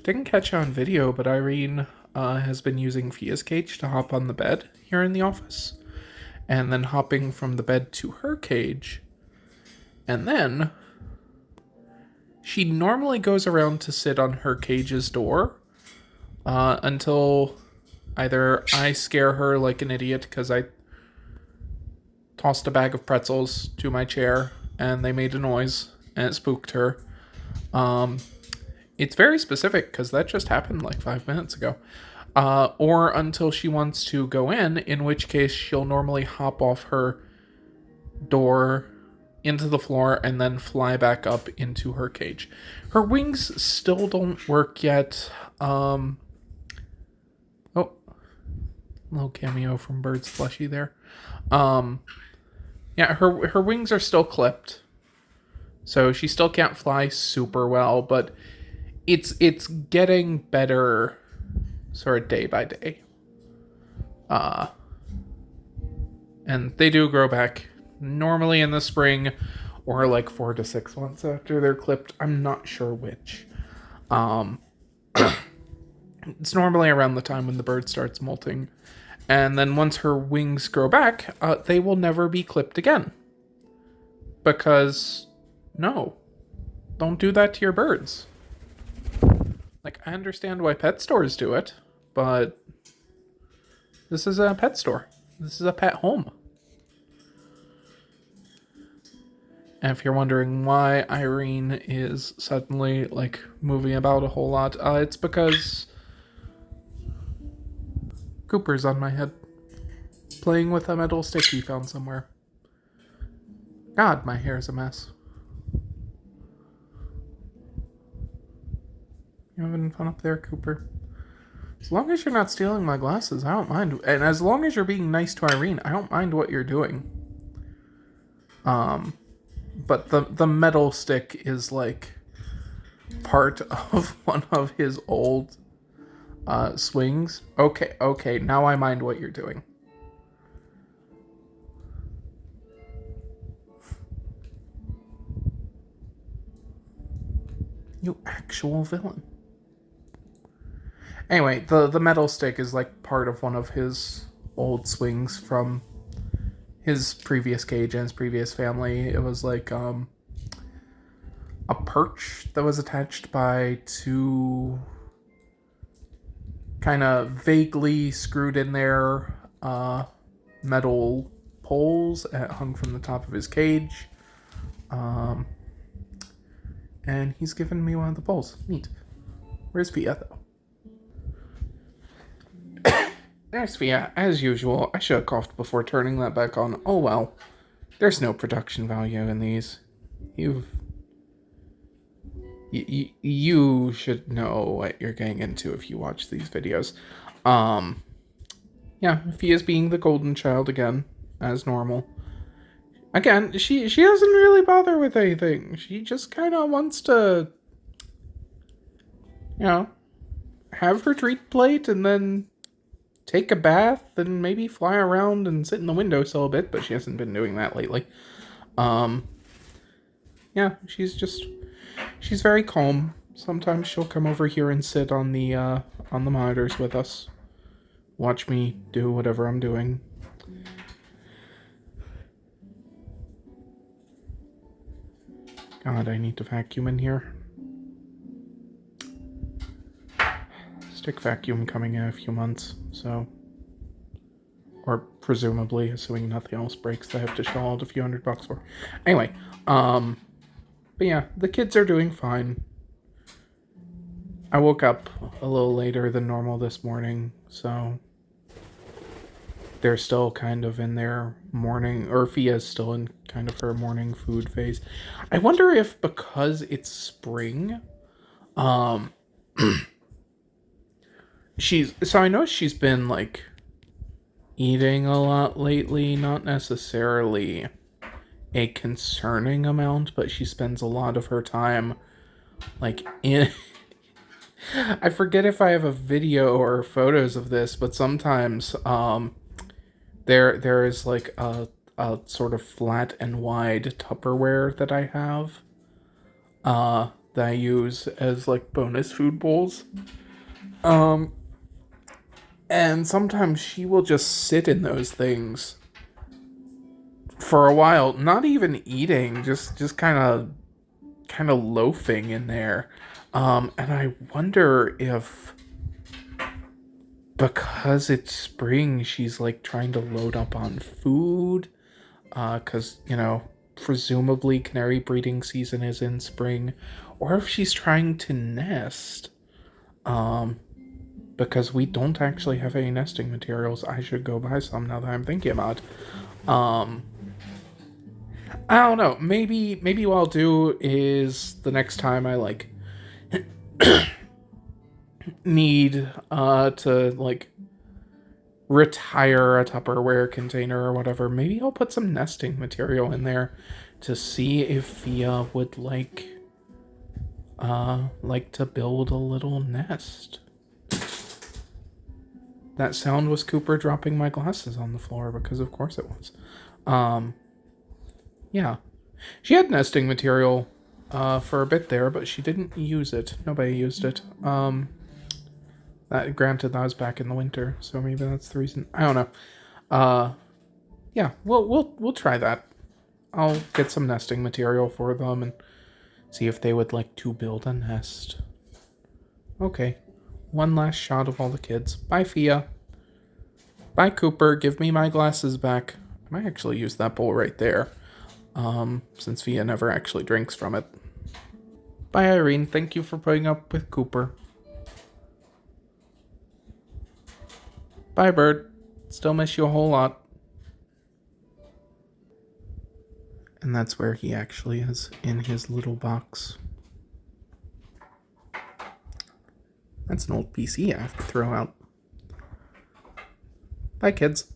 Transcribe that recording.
didn't catch on video, but Irene has been using Fia's cage to hop on the bed here in the office, and then hopping from the bed to her cage, and then she normally goes around to sit on her cage's door until either I scare her like an idiot because I tossed a bag of pretzels to my chair and they made a noise and it spooked her. It's very specific because that just happened like 5 minutes ago. Or until she wants to go in which case she'll normally hop off her door into the floor and then fly back up into her cage. Her wings still don't work yet. Oh, little cameo from Bird's Plushie there. Yeah, her wings are still clipped, so she still can't fly super well, but it's getting better sort of day by day. And they do grow back normally in the spring or like 4 to 6 months after they're clipped. I'm not sure which. It's normally around the time when the bird starts molting. And then once her wings grow back, they will never be clipped again. Because, no, don't do that to your birds. Like, I understand why pet stores do it, but this is a pet store. This is a pet home. And if you're wondering why Irene is suddenly, like, moving about a whole lot, it's because Cooper's on my head, playing with a metal stick he found somewhere. God, my hair's a mess. You having fun up there, Cooper? As long as you're not stealing my glasses, I don't mind. And as long as you're being nice to Irene, I don't mind what you're doing. But the metal stick is like part of one of his old swings. Okay, now I mind what you're doing. You actual villain. Anyway, the metal stick is like part of one of his old swings from his previous cage and his previous family. It was like a perch that was attached by 2 kind of vaguely screwed in there metal poles hung from the top of his cage. And he's given me one of the poles. Neat. Where's Fia, though? There's Fia, as usual. I should have coughed before turning that back on. Oh well. There's no production value in these. You should know what you're getting into if you watch these videos. Yeah, Fia's being the golden child again, as normal. Again, she doesn't really bother with anything. She just kind of wants to, have her treat plate and then take a bath and maybe fly around and sit in the windowsill a bit, but she hasn't been doing that lately. Yeah, she's very calm. Sometimes she'll come over here and sit on the monitors with us. Watch me do whatever I'm doing. God, I need to vacuum in here. Stick vacuum coming in a few months, so. Or presumably, assuming nothing else breaks, they have to shell out a few $100 for. Anyway, but yeah, the kids are doing fine. I woke up a little later than normal this morning, so they're still kind of in their morning, or Fia's still in kind of her morning food phase. I wonder if because it's spring, so I know she's been like eating a lot lately, not necessarily a concerning amount, but she spends a lot of her time like in I forget if I have a video or photos of this, but sometimes there is like a sort of flat and wide Tupperware that I have that I use as like bonus food bowls. Um, and sometimes she will just sit in those things for a while, not even eating, just kind of loafing in there. And I wonder if because it's spring, she's like trying to load up on food. Because, presumably canary breeding season is in spring, or if she's trying to nest. Um, because we don't actually have any nesting materials. I should go buy some now that I'm thinking about it. I don't know. Maybe what I'll do is the next time I like need to like retire a Tupperware container or whatever, maybe I'll put some nesting material in there to see if Fia would like to build a little nest. That sound was Cooper dropping my glasses on the floor, because of course it was. Yeah. She had nesting material for a bit there, but she didn't use it. Nobody used it. Granted, that was back in the winter, so maybe that's the reason. I don't know. Yeah, we'll try that. I'll get some nesting material for them and see if they would like to build a nest. Okay. One last shot of all the kids. Bye, Fia. Bye, Cooper. Give me my glasses back. I might actually use that bowl right there. Since Fia never actually drinks from it. Bye, Irene. Thank you for putting up with Cooper. Bye, Bird. Still miss you a whole lot. And that's where he actually is, in his little box. That's an old PC I have to throw out. Bye, kids.